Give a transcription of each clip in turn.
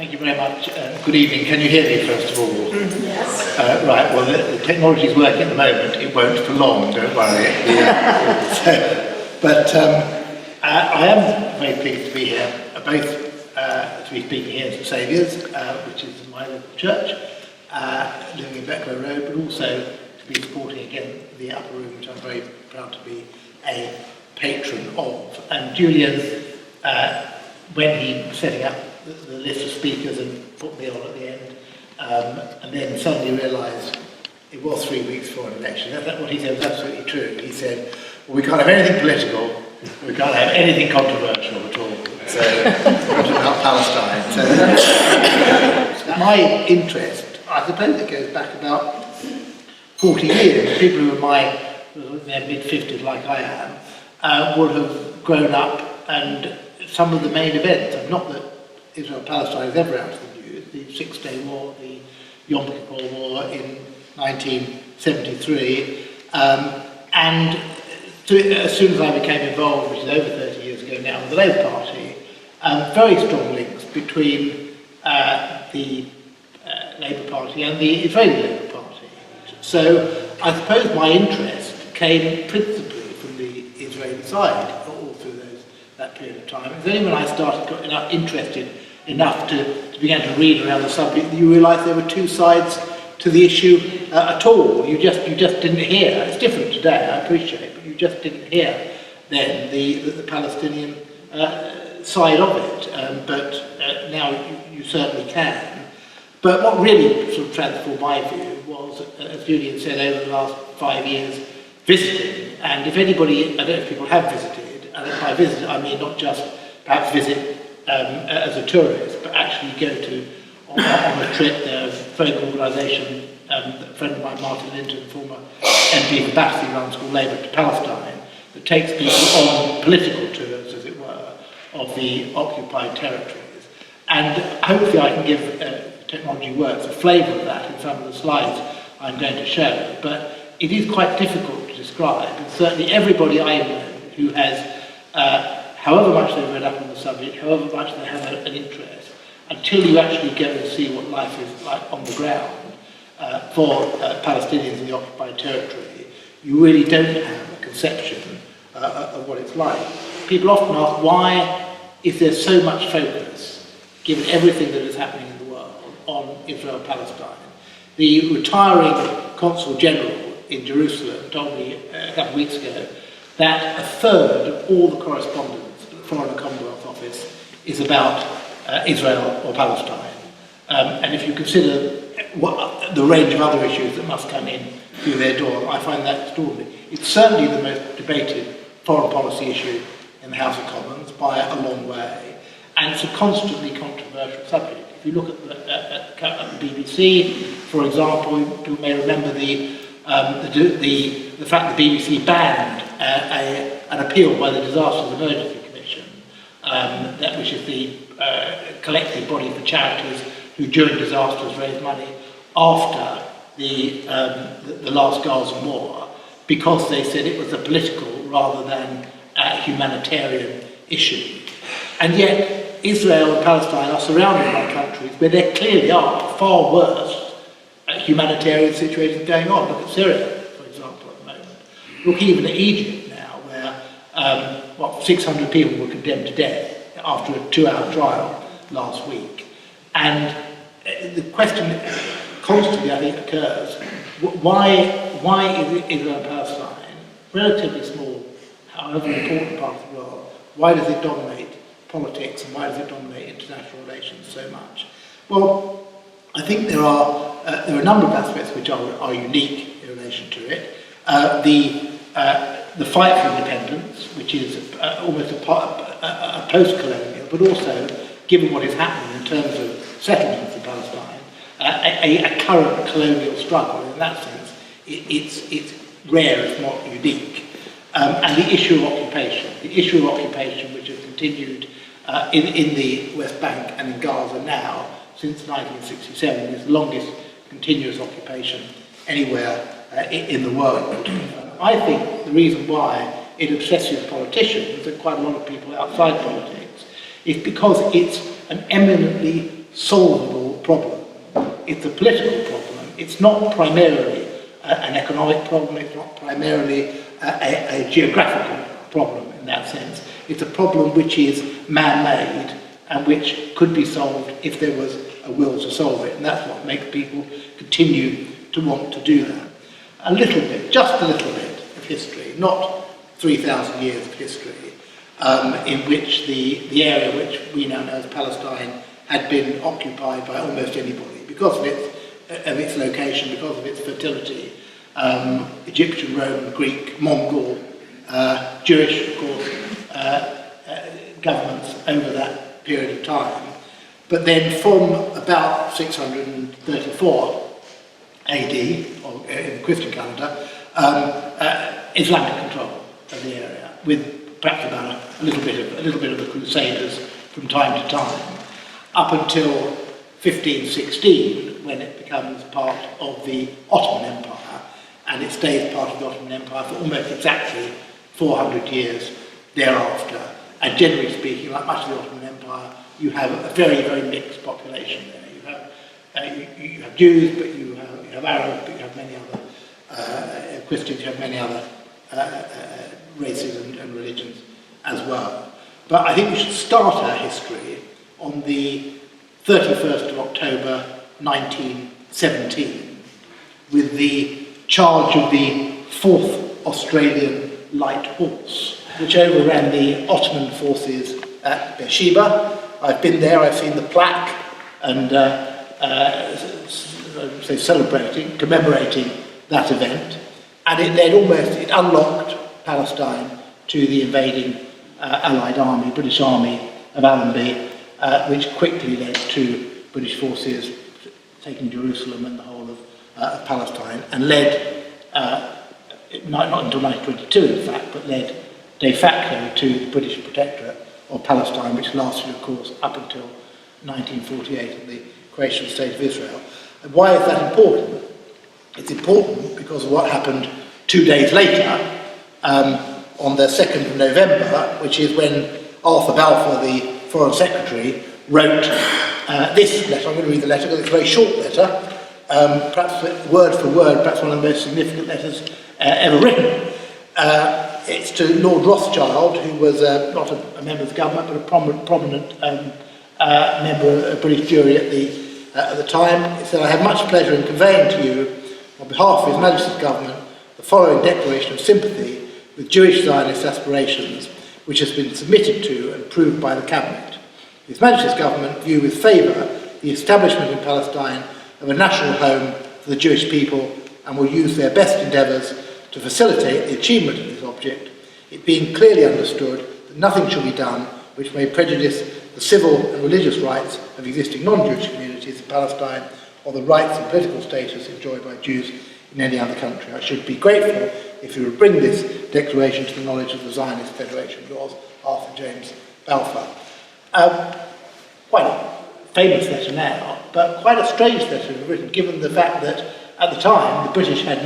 Thank you very much. Good evening. Can you hear me, first of all? Yes. Right, well, the technology is working at the moment. It won't for long, don't worry. I am very pleased to be here, both to be speaking here at St Saviour's, which is my local church, living in Becklow Road, but also to be supporting again the Upper Room, which I'm very proud to be a patron of. And Julian, when he was setting up the list of speakers and put me on at the end, and then suddenly realised it was 3 weeks before an election. That's what he said was absolutely true. He said, well, we can't have anything political, we can't have anything controversial at all. So, what about Palestine? So, my interest, I suppose it goes back about 40 years. People who are in their mid-50s like I am, would have grown up, and some of the main events, and not that Israel-Palestine is ever out of the news, the Six-Day War, the Yom Kippur War in 1973, and as soon as I became involved, which is over 30 years ago now, with the Labour Party, very strong links between the Labour Party and the Israeli Labour Party. So I suppose my interest came principally from the Israeli side all through that period of time. It was only when I got interested enough to begin to read around the subject that you realise there were two sides to the issue at all. You just didn't hear. It's different today, I appreciate, but you just didn't hear then the Palestinian side of it. But now you certainly can. But what really sort of transformed my view was, as Julian said, over the last 5 years, visiting. And if anybody, I don't know if people have visited, and by visit I mean not just perhaps visit as a tourist, but actually go to on a trip. There's a very good organisation, a friend of mine, Martin Linton, former MP for Battersea, runs, called Labour-Palestine, that takes people on political tours, as it were, of the occupied territories. And hopefully I can give Technology Works a flavour of that in some of the slides I'm going to show. But it is quite difficult to describe, and certainly everybody I know who has however much they've read up on the subject, however much they have an interest, until you actually go and see what life is like on the ground for Palestinians in the occupied territory, you really don't have a conception of what it's like. People often ask, why is there so much focus, given everything that is happening in the world, on Israel-Palestine? The retiring Consul General in Jerusalem told me a couple of weeks ago that a third of all the correspondence Foreign and Commonwealth Office is about Israel or Palestine. And if you consider the range of other issues that must come in through their door, I find that extraordinary. It's certainly the most debated foreign policy issue in the House of Commons by a long way, and it's a constantly controversial subject. If you look at the BBC, for example, you may remember the fact the BBC banned an appeal by the Disasters Emergency Commission, which is the collective body for charities who during disasters raise money after the last Gaza war, because they said it was a political rather than a humanitarian issue. And yet Israel and Palestine are surrounded by countries where there clearly are far worse humanitarian situations going on. Look at Syria, for example, at the moment. Look even at Egypt now, where 600 people were condemned to death after a 2-hour trial last week. And the question that constantly, I think, occurs, why is Israel and Palestine, relatively small, however important part of the world, why does it dominate politics and why does it dominate international relations so much? Well, I think there are a number of aspects which are unique in relation to it. The fight for independence, which is almost a post-colonial, but also, given what is happening in terms of settlements in Palestine, a current colonial struggle. In that sense, it's rare, if not unique. And the issue of occupation, which has continued in the West Bank and in Gaza now since 1967, is the longest continuous occupation anywhere in the world. I think the reason why it obsesses politicians and quite a lot of people outside politics is because it's an eminently solvable problem. It's a political problem. It's not primarily an economic problem. It's not primarily a geographical problem in that sense. It's a problem which is man-made and which could be solved if there was a will to solve it. And that's what makes people continue to want to do that. A little bit, just a little bit of history, not 3,000 years of history, in which the area which we now know as Palestine had been occupied by almost anybody because of its location, because of its fertility. Egyptian, Roman, Greek, Mongol, Jewish, of course, governments over that period of time. But then from about 634 AD, or in the Christian calendar, Islamic control of the area, with perhaps about a little bit of the Crusaders from time to time, up until 1516, when it becomes part of the Ottoman Empire, and it stays part of the Ottoman Empire for almost exactly 400 years thereafter. And generally speaking, like much of the Ottoman Empire, you have a very, very mixed population there. You have Jews, but you have Arabs, but you have many other Christians, you have many other races and religions as well. But I think we should start our history on the 31st of October 1917 with the charge of the 4th Australian Light Horse, which overran the Ottoman forces at Beersheba. I've been there, I've seen the plaque and commemorating that event, and it unlocked Palestine to the invading Allied army, British Army of Allenby, which quickly led to British forces taking Jerusalem and the whole of Palestine, and led, not until 1922 in fact, but led de facto to the British Protectorate of Palestine, which lasted, of course, up until 1948 and the creation of the State of Israel. And why is that important? It's important because of what happened 2 days later, on the 2nd of November, which is when Arthur Balfour, the Foreign Secretary, wrote this letter. I'm going to read the letter because it's a very short letter, perhaps word for word, perhaps one of the most significant letters ever written. It's to Lord Rothschild, who was not a member of the government, but a prominent member of a British jury at the time. It said, "I have much pleasure in conveying to you, on behalf of His Majesty's government, the following declaration of sympathy with Jewish Zionist aspirations, which has been submitted to and approved by the Cabinet. His Majesty's government view with favour the establishment in Palestine of a national home for the Jewish people and will use their best endeavours to facilitate the achievement of this object, it being clearly understood that nothing shall be done which may prejudice the civil and religious rights of existing non-Jewish communities in Palestine or the rights and political status enjoyed by Jews in any other country. I should be grateful if you would bring this declaration to the knowledge of the Zionist Federation." Yours, Arthur James Balfour. Quite a famous letter now, but quite a strange letter written, given the fact that at the time the British had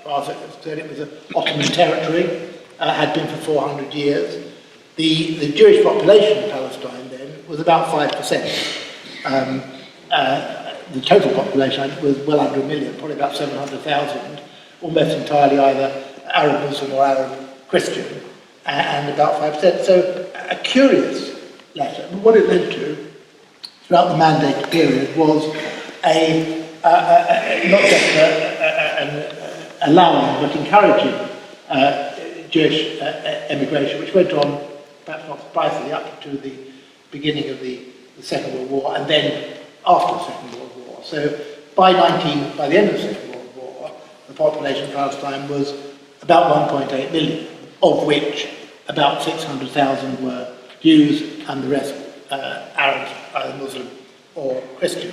rather said it was an Ottoman territory, had been for 400 years. The Jewish population in Palestine then was about 5%. The total population was well under 1 million, probably about 700,000, almost entirely either Arab Muslim or Arab Christian, and about 5%. So a curious letter. But what it led to throughout the Mandate period was not just an allowing but encouraging Jewish emigration, which went on, perhaps not surprisingly, up to the beginning of the Second World War, and then after the Second World War. So by the end of the Second World War, the population of Palestine was about 1.8 million, of which about 600,000 were Jews and the rest Arabs, either Muslim or Christian.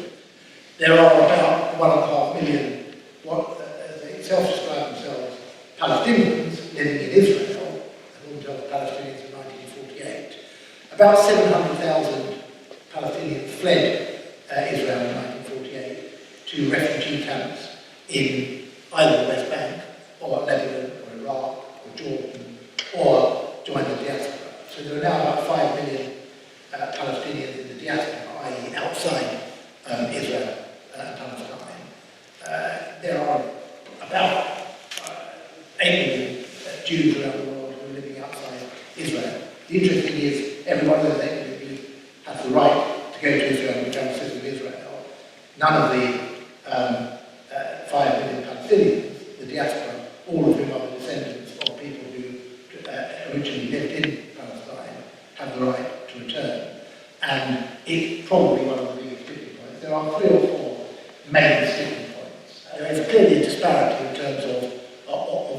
There are about 1.5 million they self-describe themselves Palestinians living in Israel, according to the Palestinians in 1948. About 700,000 Palestinians fled Israel in 1948 to refugee camps in either the West Bank or Lebanon or Iraq or Jordan, or joined the diaspora. So there are now about 5 million Palestinians in the diaspora. i.e. outside Israel and Palestine. There are about 8 million Jews around the world who are living outside Israel. The interesting thing is, every one of those 8 million Jews has the right to go to Israel and become a citizen of Israel. None of the 5 million Palestinians, the diaspora, all of whom are the descendants of people who originally lived in Palestine, have the right to return. And it's probably one of the biggest sticking points. There are 3 or 4 main sticking points. There is clearly a disparity in terms of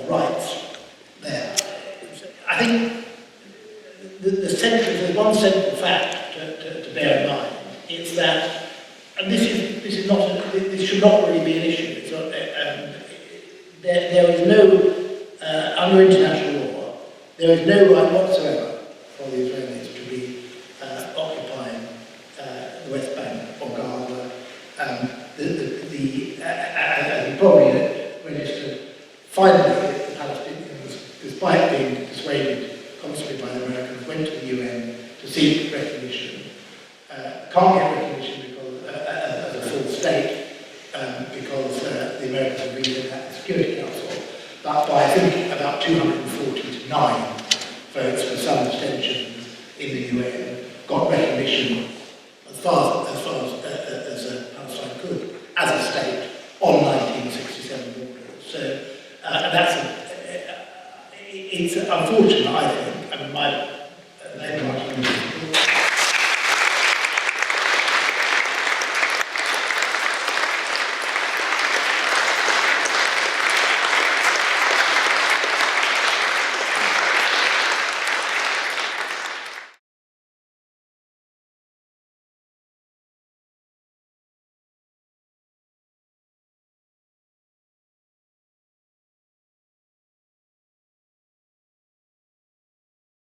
rights there. I think there's one central fact to bear in mind. It's that, and this should not really be an issue. It's not, there is no, under international law, there is no right whatsoever for the Israelis to be occupying the West Bank or Gaza. As you probably registered, finally the Palestinians, despite being dissuaded constantly by the Americans, went to the UN to seek recognition. Can't get recognition because, as a full state because the Americans have vetoed that at the Security Council. But by, I think, about 240 to 9 votes for some abstentions in the UN, got recognition as far as Palestine could, as a state.